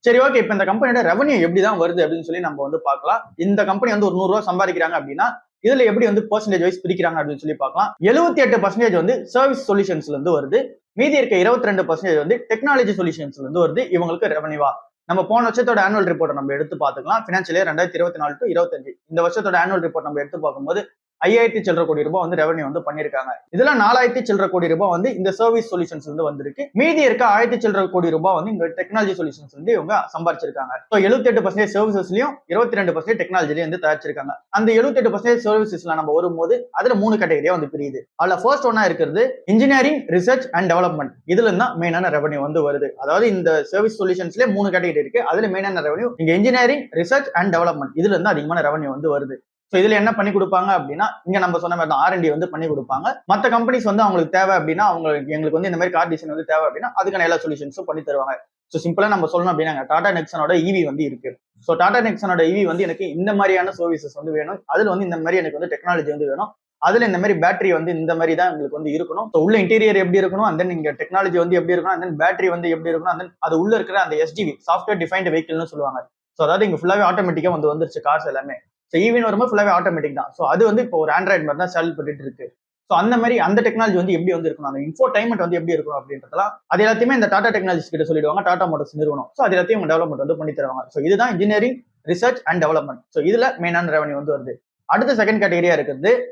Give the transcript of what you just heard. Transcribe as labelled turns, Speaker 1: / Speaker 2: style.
Speaker 1: சரி, ஓகே. இப்ப இந்த கம்பெனியோட ரெவன்யூ எப்படி தான் வருது அப்படின்னு சொல்லி நம்ம வந்து பார்க்கலாம். இந்த கம்பெனி வந்து ஒரு ரூ. 100 சம்பாதிக்கிறாங்க அப்படின்னா, இதுல எப்படி வந்து பெர்சன்டேஜ் வைஸ் பிரிக்கிறாங்க அப்படின்னு சொல்லி பார்க்கலாம். 78% வந்து சர்வீஸ் சொல்யூஷன்ஸ்ல இருந்து வருது. மீதி இருக்க 22% வந்து டெக்னாலஜி சொல்யூஷன்ஸ்ல இருந்து வருது இவங்களுக்கு ரெவன்யூவா. நம்ம போன வருஷத்தோட ஆனுவல் ரிப்போர்ட் நம்ம எடுத்து பார்த்துக்கலாம். பினான்சியல் இயர் 2024 to 25 இந்த வருஷத்தோட ஆனுவல் ரிப்போர்ட் நம்ம எடுத்து பார்க்கும்போது 5000 சில்லற கோடி ரூபாய் வந்து ரெவன்யூ வந்து பண்ணிருக்காங்க. இதுல 4000 சில்லற கோடி ரூபாய் வந்து இந்த சர்வீஸ் சொல்யூஷன்ஸ் வந்து வந்திருக்கு. மீதி இருக்க 1000 சில்லற கோடி ரூபாய் வந்து இந்த டெக்னாலஜி சொல்யூஷன்ஸ் வந்து இவங்க சம்பாதிச்சிருக்காங்க. 78% சர்வீசஸ்லயும் 22% டெக்னாலஜிலயும் வந்து தயாரிச்சிருக்காங்க. அந்த 78% சர்வீசஸ்ல நம்ம வரும்போது அதுல 3 கேட்டகரியா வந்து பிரியுது. அதுல ஃபர்ஸ்ட் ஒன்னா இருக்கிறது இன்ஜினியரிங், ரிசர்ச் அண்ட் டெவலப்மெண்ட். இதுல இருந்தா மெயினான ரெவன்யூ வந்து வருது. அதாவது இந்த சர்வீஸ் சொல்யூஷன்ஸ்ல 3 கேட்டகரி இருக்கு. அதுல மெயினான ரெவன்யூ இங்க இன்ஜினியரிங், ரிசர்ச் அண்ட் டெவலப்மெண்ட் இதுல இருந்து அதிகமான ரெவன்யூ வந்து வருது. சோ இதுல என்ன பண்ணி கொடுப்பாங்க அப்படின்னா, இங்க நம்ம சொன்ன மாதிரி தான் R&D வந்து பண்ணி கொடுப்பாங்க. மத்த கம்பெனிஸ் வந்து அவங்களுக்கு தேவை அப்படின்னா, எங்களுக்கு வந்து இந்த மாதிரி கார் டிசைன் வந்து தேவை அப்படின்னா அதுக்கான எல்லா சொல்யூஷன்ஸும் பண்ணி தருவாங்க. சோ சிம்பிளா நம்ம சொல்லணும் அப்படின்னா டாடா நெக்ஸனோட EV வந்து இருக்கு. சோ டாடா நெக்ஸனோட EV வந்து எனக்கு இந்த மாதிரியான சர்வீசஸ் வந்து வேணும். அதுல வந்து இந்த மாதிரி எனக்கு வந்து டெக்னாலஜி வந்து வேணும். அதுல இந்த மாதிரி பேட்டரி வந்து இந்த மாதிரி தான் உங்களுக்கு வந்து இருக்கணும். உள்ள இன்டீரியர் எப்படி இருக்கணும், அண்ட் தென் இங்க டெக்னாலஜி வந்து எப்படி இருக்கணும், அண்ட் தென் பேட்டரி வந்து எப்படி இருக்கணும், அண்ட் தென் அது உள்ள இருக்கிற அந்த SDV சாஃப்ட்வேர் டிஃபைன்டு வெஹிக்கிள்னு சொல்லுவாங்க. சோ அதாவது இங்க ஃபுல்லாவே ஆட்டோமேட்டிக்கா வந்து வந்துருச்சு கார்ஸ் எல்லாமே. ஸோ ஈவின் வரும்போது ஃபுல்லாவே ஆட்டோமேட்டிக் தான். ஸோ அது வந்து இப்போ ஒரு ஆண்ட்ராய்டு மாதிரி தான் சேல் பண்ணிட்டு இருக்கு. ஸோ அந்த மாதிரி அந்த டெக்னாலஜி வந்து எப்படி வந்து இருக்கணும், அந்த இன்ஃபோடைன்மெண்ட் வந்து எப்படி இருக்கணும் அப்படின்றதெல்லாம் அது எல்லாத்தையுமே இந்த டாடா டெக்னாலஜிஸ் கிட்ட சொல்லிடுவாங்க, டாடா மோட்டார்ஸ் நிறுவனம். ஸோ அது எல்லாத்தையும் டெவலப்மெண்ட் வந்து பண்ணி தருவாங்க. ஸோ இதுதான் engineering, research and development. So இதுல மெயினான ரெவன்யூ வந்து வருது. அடுத்த செகண்ட் கேட்டகரியா இருக்கிறது